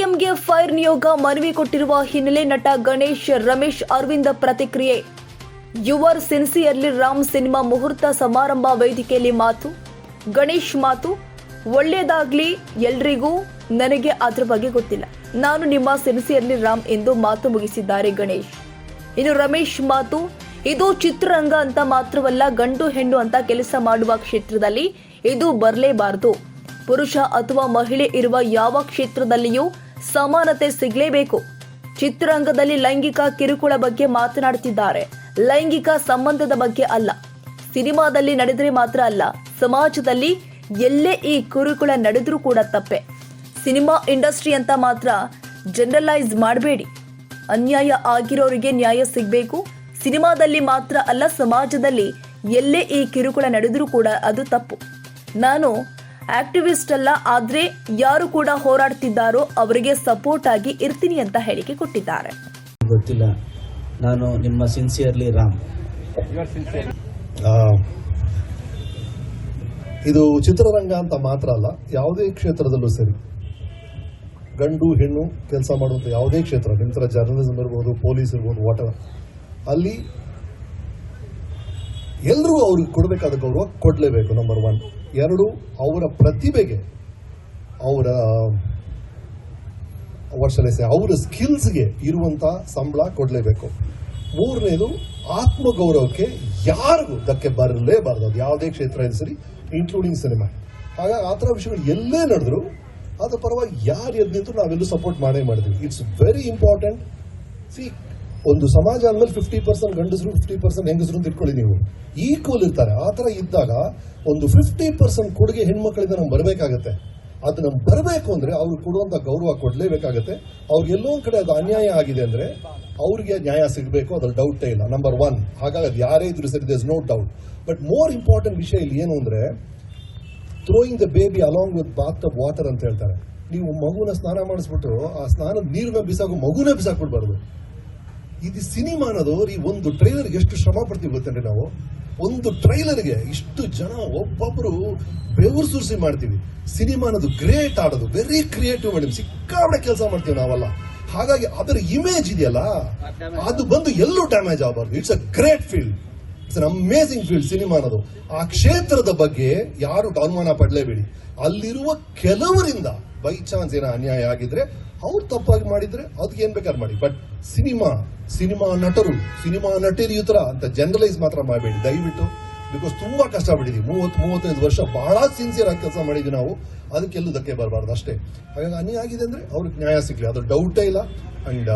ಸಿಎಂಗೆ ಫೈರ್ ನಿಯೋಗ ಮನವಿ ಕೊಟ್ಟಿರುವ ಹಿನ್ನೆಲೆ ನಟ ಗಣೇಶ್ ರಮೇಶ್ ಅರವಿಂದ ಪ್ರತಿಕ್ರಿಯೆ. ಯುವರ್ ಸಿನ್ಸಿಯರ್ಲಿ ರಾಮ್ ಸಿನಿಮಾ ಮುಹೂರ್ತ ಸಮಾರಂಭ ವೇದಿಕೆಯಲ್ಲಿ ಮಾತು. ಗಣೇಶ್ ಮಾತು, ಒಳ್ಳೆಯದಾಗ್ಲಿ ಎಲ್ರಿಗೂ, ನನಗೆ ಅದ್ರ ಬಗ್ಗೆ ಗೊತ್ತಿಲ್ಲ, ನಾನು ನಿಮ್ಮ ಸಿನ್ಸಿಯರ್ಲಿ ರಾಮ್ ಎಂದು ಮಾತು ಮುಗಿಸಿದ್ದಾರೆ ಗಣೇಶ್. ಇನ್ನು ರಮೇಶ್ ಮಾತು, ಇದು ಚಿತ್ರರಂಗ ಅಂತ ಮಾತ್ರವಲ್ಲ, ಗಂಡು ಹೆಣ್ಣು ಅಂತ ಕೆಲಸ ಮಾಡುವ ಕ್ಷೇತ್ರದಲ್ಲಿ ಇದು ಬರಲೇಬಾರದು. ಪುರುಷ ಅಥವಾ ಮಹಿಳೆ ಇರುವ ಯಾವ ಕ್ಷೇತ್ರದಲ್ಲಿಯೂ ಸಮಾನತೆ ಸಿಗಲೇಬೇಕು. ಚಿತ್ರರಂಗದಲ್ಲಿ ಲೈಂಗಿಕ ಕಿರುಕುಳ ಬಗ್ಗೆ ಮಾತನಾಡುತ್ತಿದ್ದಾರೆ. ಲೈಂಗಿಕ ಸಂಬಂಧದ ಬಗ್ಗೆ ಅಲ್ಲ. ಸಿನಿಮಾದಲ್ಲಿ ನಡೆದರೆ ಮಾತ್ರ ಅಲ್ಲ, ಸಮಾಜದಲ್ಲಿ ಎಲ್ಲೇ ಈ ಕಿರುಕುಳ ನಡೆದ್ರೂ ಕೂಡ ತಪ್ಪೆ. ಸಿನಿಮಾ ಇಂಡಸ್ಟ್ರಿ ಅಂತ ಮಾತ್ರ ಜನರಲೈಸ್ ಮಾಡಬೇಡಿ. ಅನ್ಯಾಯ ಆಗಿರೋರಿಗೆ ನ್ಯಾಯ ಸಿಗಬೇಕು. ಸಿನಿಮಾದಲ್ಲಿ ಮಾತ್ರ ಅಲ್ಲ, ಸಮಾಜದಲ್ಲಿ ಎಲ್ಲೇ ಈ ಕಿರುಕುಳ ನಡೆದ್ರೂ ಕೂಡ ಅದು ತಪ್ಪು. ನಾನು ಆಕ್ಟಿವಿಸ್ಟ್ ಅಲ್ಲ, ಆದ್ರೆ ಯಾರು ಕೂಡ ಹೋರಾಡ್ತಿದ್ದಾರೋ ಅವರಿಗೆ ಸಪೋರ್ಟ್ ಆಗಿ ಇರ್ತೀನಿ ಅಂತ ಹೇಳಿಕೆ ಕೊಟ್ಟಿದ್ದಾರೆ. ಗೊತ್ತಿಲ್ಲ, ನಾನು ನಿಮ್ಮ ಸಿನ್ಸಿಯರ್ಲಿ ರಾಮ್. ಇದು ಚಿತ್ರರಂಗ ಅಂತ ಮಾತ್ರ ಅಲ್ಲ, ಯಾವುದೇ ಕ್ಷೇತ್ರದಲ್ಲೂ ಸರಿ, ಗಂಡು ಹೆಣ್ಣು ಕೆಲಸ ಮಾಡುವಂಥ ಯಾವುದೇ ಕ್ಷೇತ್ರ, ನಿಮ್ಮ ಥರ ಜರ್ನಲಿಸಮ್ ಇರ್ಬೋದು, ಪೊಲೀಸ್ ಇರ್ಬೋದು, ವಾಟರ್, ಅಲ್ಲಿ ಎಲ್ಲರೂ ಅವ್ರಿಗೆ ಕೊಡಬೇಕಾದ ಗೌರವ ಕೊಡಲೇಬೇಕು. ನಂಬರ್ 1. 2, ಅವರ ಪ್ರತಿಭೆಗೆ, ಅವರ ಅವರ ಸ್ಕಿಲ್ಸ್ಗೆ ಇರುವಂಥ ಸಂಬಳ ಕೊಡಲೇಬೇಕು. 3ನೇದು, ಆತ್ಮಗೌರವಕ್ಕೆ ಯಾರಿಗೂ ಧಕ್ಕೆ ಬರಲೇಬಾರ್ದು. ಅದು ಯಾವುದೇ ಕ್ಷೇತ್ರ ಇದೆ ಸರಿ, ಇನ್ಕ್ಲೂಡಿಂಗ್ ಸಿನಿಮಾ. ಹಾಗಾಗಿ ಆ ಥರ ವಿಷಯಗಳು ಎಲ್ಲೇ ನಡೆದ್ರು ಅದ್ರ ಪರವಾಗಿ ಯಾರು ಎದ್ದು ನಿಂತರೂ ನಾವೆಲ್ಲೂ ಸಪೋರ್ಟ್ ಮಾಡೇ ಮಾಡ್ತೀವಿ. It's very important. ಒಂದು ಸಮಾಜ ಅಂದ್ಮೇಲೆ 50% ಗಂಡಸರು 50% ಹೆಂಗಸರು ಅಂತ ಇಟ್ಕೊಳ್ಳಿ, ನೀವು ಈಕ್ವಲ್ ಇರ್ತಾರೆ. ಆ ಥರ ಇದ್ದಾಗ ಒಂದು 50% ಕೊಡುಗೆ ಹೆಣ್ಮಕ್ಳಿಂದ ನಮ್ಗೆ ಬರಬೇಕಾಗತ್ತೆ. ಅದು ನಮ್ಗೆ ಬರಬೇಕು ಅಂದ್ರೆ ಅವ್ರಿಗೆ ಕೊಡುವಂತ ಗೌರವ ಕೊಡಲೇಬೇಕಾಗತ್ತೆ. ಅವ್ರಿಗೆ ಎಲ್ಲೋ ಒಂದು ಕಡೆ ಅದು ಅನ್ಯಾಯ ಆಗಿದೆ ಅಂದ್ರೆ ಅವ್ರಿಗೆ ನ್ಯಾಯ ಸಿಗಬೇಕು, ಅದ್ರಲ್ಲಿ ಡೌಟೇ ಇಲ್ಲ. ನಂಬರ್ 1. ಹಾಗಾಗಿ ಅದು ಯಾರೇ ಇದ್ರು ಸರಿ, there is no doubt. But more important ವಿಷಯ ಇಲ್ಲಿ ಏನು ಅಂದ್ರೆ, throwing the baby along with bath of water ಅಂತ ಹೇಳ್ತಾರೆ. ನೀವು ಮಗುನ ಸ್ನಾನ ಮಾಡಿಸ್ಬಿಟ್ಟು ಆ ಸ್ನಾನದ ನೀರನ್ನ ಬಿಸಾಕು, ಮಗುನೇ ಬಿಸಾಕ್ಬಿಡ್ಬಾರ್ದು. ಇದು ಸಿನಿಮಾ ಅನ್ನೋದು, ಈ ಒಂದು ಟ್ರೈಲರ್ಗೆ ಎಷ್ಟು ಶ್ರಮ ಪಡ್ತೀವಿ ಗೊತ್ತೇನ್ರಿ ನಾವು. ಒಂದು ಟ್ರೈಲರ್ಗೆ ಇಷ್ಟು ಜನ ಒಬ್ಬೊಬ್ರು ಬೆವರು ಸುರಿಸಿ ಮಾಡ್ತೀವಿ. ಸಿನಿಮಾ ಅನ್ನೋದು ಗ್ರೇಟ್ ಆಡೋದು, ವೆರಿ ಕ್ರಿಯೇಟಿವ್ ಮೇಡಮ್, ಸಿಕ್ಕಾಪಟ್ಟೆ ಕೆಲಸ ಮಾಡ್ತೀವಿ ನಾವೆಲ್ಲ. ಹಾಗಾಗಿ ಅದರ ಇಮೇಜ್ ಇದೆಯಲ್ಲ, ಅದು ಬಂದು ಎಲ್ಲೂ ಡ್ಯಾಮೇಜ್ ಆಗಬಾರ್ದು. It's a great field, it's an amazing field cinema ಅನ್ನೋದು. ಆ ಕ್ಷೇತ್ರದ ಬಗ್ಗೆ ಯಾರು ಅನುಮಾನ ಪಡಲೇಬೇಡಿ. ಅಲ್ಲಿರುವ ಕೆಲವರಿಂದ ಬೈ ಚಾನ್ಸ್ ಏನೋ ಅನ್ಯಾಯ ಆಗಿದ್ರೆ, ಅವ್ರು ತಪ್ಪಾಗಿ ಮಾಡಿದ್ರೆ ಅದಕ್ಕೆ ಏನ್ ಬೇಕಾದ್ರೆ ಮಾಡಿ. ಬಟ್ ಸಿನಿಮಾ ನಟರು, ಸಿನಿಮಾ ನಟಿಯರು ತರ ಅಂತ ಜನರಲೈಸ್ ಮಾತ್ರ ಮಾಡಬೇಡಿ ದಯವಿಟ್ಟು. ಬಿಕಾಸ್ ತುಂಬಾ ಕಷ್ಟಪಟ್ಟಿದ್ದೀವಿ. 30-35 ವರ್ಷ ಬಹಳ ಸಿನ್ಸಿಯರ್ ಆಗಿ ಕೆಲಸ ಮಾಡಿದ್ವಿ ನಾವು. ಅದಕ್ಕೆಲ್ಲೂ ಧಕ್ಕೆ ಬರಬಾರ್ದು ಅಷ್ಟೇ. ಹಾಗಾಗಿ ಅನ್ಯಾಯ ಆಗಿದೆ ಅಂದ್ರೆ ಅವ್ರಿಗೆ ನ್ಯಾಯ ಸಿಗ್ಲಿ, ಅದ್ರ ಡೌಟೇ ಇಲ್ಲ. ಅಂಡ್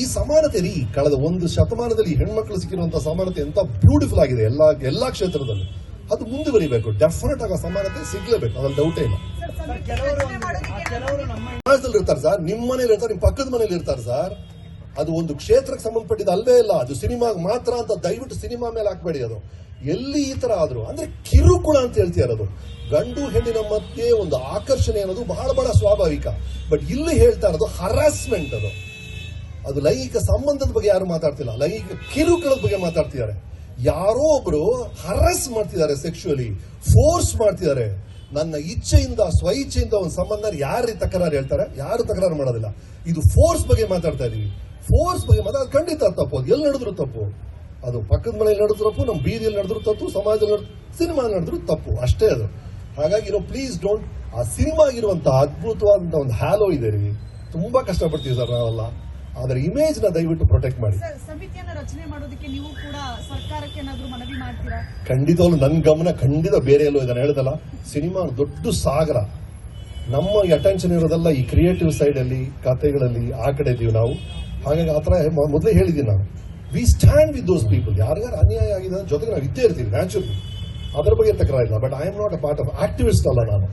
ಈ ಸಮಾನತೆ ರೀ, ಕಳೆದ ಒಂದು ಶತಮಾನದಲ್ಲಿ ಹೆಣ್ಮಕ್ಳು ಸಿಕ್ಕಿರುವಂತಹ ಸಮಾನತೆ ಎಂತ ಬ್ಯೂಟಿಫುಲ್ ಆಗಿದೆ ಎಲ್ಲಾ ಕ್ಷೇತ್ರದಲ್ಲೂ. ಅದು ಮುಂದುವರಿಬೇಕು. ಡೆಫಿನೆಟ್ ಆಗಿ ಸಮಾನತೆ ಸಿಗ್ಲೇಬೇಕು, ಅದ್ರಲ್ಲಿ ಡೌಟೇ ಇಲ್ಲ. ಸಮಾಜದಲ್ಲಿ ಇರ್ತಾರೆ ಸರ್, ನಿಮ್ಮ ಮನೇಲಿ ಇರ್ತಾರೆ, ನಿಮ್ಮ ಪಕ್ಕದ ಮನೇಲಿ ಇರ್ತಾರೆ ಸರ್. ಅದು ಒಂದು ಕ್ಷೇತ್ರಕ್ಕೆ ಸಂಬಂಧಪಟ್ಟಿದ್ದು ಅಲ್ವೇ ಇಲ್ಲ, ಅದು ಸಿನಿಮಾಗೆ ಮಾತ್ರ ಅಂತ ದಯವಿಟ್ಟು ಸಿನಿಮಾ ಮೇಲೆ ಹಾಕ್ಬೇಡಿ. ಅದು ಎಲ್ಲಿ ಈ ತರ ಆದ್ರು ಅಂದ್ರೆ ಕಿರುಕುಳ ಅಂತ ಹೇಳ್ತಿರೋದು. ಗಂಡು ಹೆಣ್ಣಿನ ಮಧ್ಯೆ ಒಂದು ಆಕರ್ಷಣೆ ಅನ್ನೋದು ಬಹಳ ಸ್ವಾಭಾವಿಕ. ಬಟ್ ಇಲ್ಲಿ ಹೇಳ್ತಾ ಇರೋದು ಹರಾಸ್ಮೆಂಟ್. ಅದು ಲೈಂಗಿಕ ಸಂಬಂಧದ ಬಗ್ಗೆ ಯಾರು ಮಾತಾಡ್ತಿಲ್ಲ, ಲೈಂಗಿಕ ಕಿರುಕುಳದ ಬಗ್ಗೆ ಮಾತಾಡ್ತಿದ್ದಾರೆ. ಯಾರೋ ಒಬ್ರು ಹರಾಸ್ ಮಾಡ್ತಿದ್ದಾರೆ, ಸೆಕ್ಸುವಲಿ ಫೋರ್ಸ್ ಮಾಡ್ತಿದ್ದಾರೆ. ನನ್ನ ಇಚ್ಛೆಯಿಂದ ಸ್ವಇಚ್ಛೆಯಿಂದ ಒಂದು ಸಂಬಂಧ ಯಾರು ತಕರಾರು ಹೇಳ್ತಾರೆ? ಯಾರು ತಕರಾರು ಮಾಡೋದಿಲ್ಲ. ಇದು ಫೋರ್ಸ್ ಬಗ್ಗೆ ಮಾತಾಡ್ತಾ ಇದೀವಿ. ಫೋರ್ಸ್ ಬಗ್ಗೆ ಮಾತಾಡೋದು ಖಂಡಿತ ತಪ್ಪು. ಅದು ಎಲ್ಲಿ ನಡೆದ್ರು ತಪ್ಪು. ಅದು ಪಕ್ಕದ ಮನೆಯಲ್ಲಿ ನಡೆದ್ರು ತಪ್ಪು, ನಮ್ಮ ಬೀದಿಯಲ್ಲಿ ನಡೆದ್ರು ತಪ್ಪು, ಸಮಾಜದಲ್ಲಿ ಸಿನಿಮಾ ನಡೆದ್ರು ತಪ್ಪು, ಅಷ್ಟೇ ಅದು. ಹಾಗಾಗಿ ಪ್ಲೀಸ್ ಡೋಂಟ್. ಆ ಸಿನಿಮಾಗಿರುವಂತಹ ಅದ್ಭುತವಾದಂತಹ ಒಂದು ಹ್ಯಾಲೋ ಇದೆ ರೀ, ತುಂಬಾ ಕಷ್ಟಪಡ್ತೀವಿ ಸರ್ ನಾವೆಲ್ಲ. ಅದರ ಇಮೇಜ್ ನ ದಯವಿಟ್ಟು ಪ್ರೊಟೆಕ್ಟ್ ಮಾಡಿ. ಸಮಿತಿಯನ್ನ ರಚನೆ ಮಾಡೋದಕ್ಕೆ ನೀವು ಕೂಡ ಸರ್ಕಾರಕ್ಕೆ ಏನಾದರೂ ಮನವಿ ಮಾಡ್ತೀರಾ? ಖಂಡಿತವಾಗ್ಲೂ ನನ್ನ ಗಮನ ಖಂಡಿತ ಬೇರೆ ಎಲ್ಲೋ ಇದನ್ನ ಹೇಳ್ದಲ್ಲ. ಸಿನಿಮಾ ದೊಡ್ಡ ಸಾಗರ. ನಮ್ಮ ಅಟೆನ್ಷನ್ ಇರೋದೆಲ್ಲ ಈ ಕ್ರಿಯೇಟಿವ್ ಸೈಡ್ ಅಲ್ಲಿ, ಕಥೆಗಳಲ್ಲಿ ಆ ಕಡೆ ಇದೀವಿ ನಾವು. ಹಾಗಾಗಿ ಆ ತರ ಮೊದಲೇ ಹೇಳಿದ್ದೀನಿ ನಾನು, we stand with those people. ಯಾರಿಗಾರು ಅನ್ಯಾಯ ಆಗಿದೆ ಜೊತೆಗೆ ನಾವು ಇದ್ದೇ ಇರ್ತೀವಿ ನ್ಯಾಚುರಲಿ. ಅದರ ಬಗ್ಗೆ ತಕರಾರಿಲ್ಲ. But I am not a part of activist ಅಲ್ಲ ನಾನು.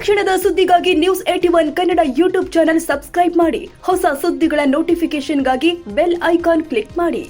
ಕ್ಷಣದ ಸುದ್ದಿಗಾಗಿ news 81 Kannada YouTube channel subscribe ಮಾಡಿ. ಹೊಸ ಸುದ್ದಿಗಳ ನೋಟಿಫಿಕೇಶನ್ಗಾಗಿ ಬೆಲ್ ಐಕಾನ್ ಕ್ಲಿಕ್ ಮಾಡಿ.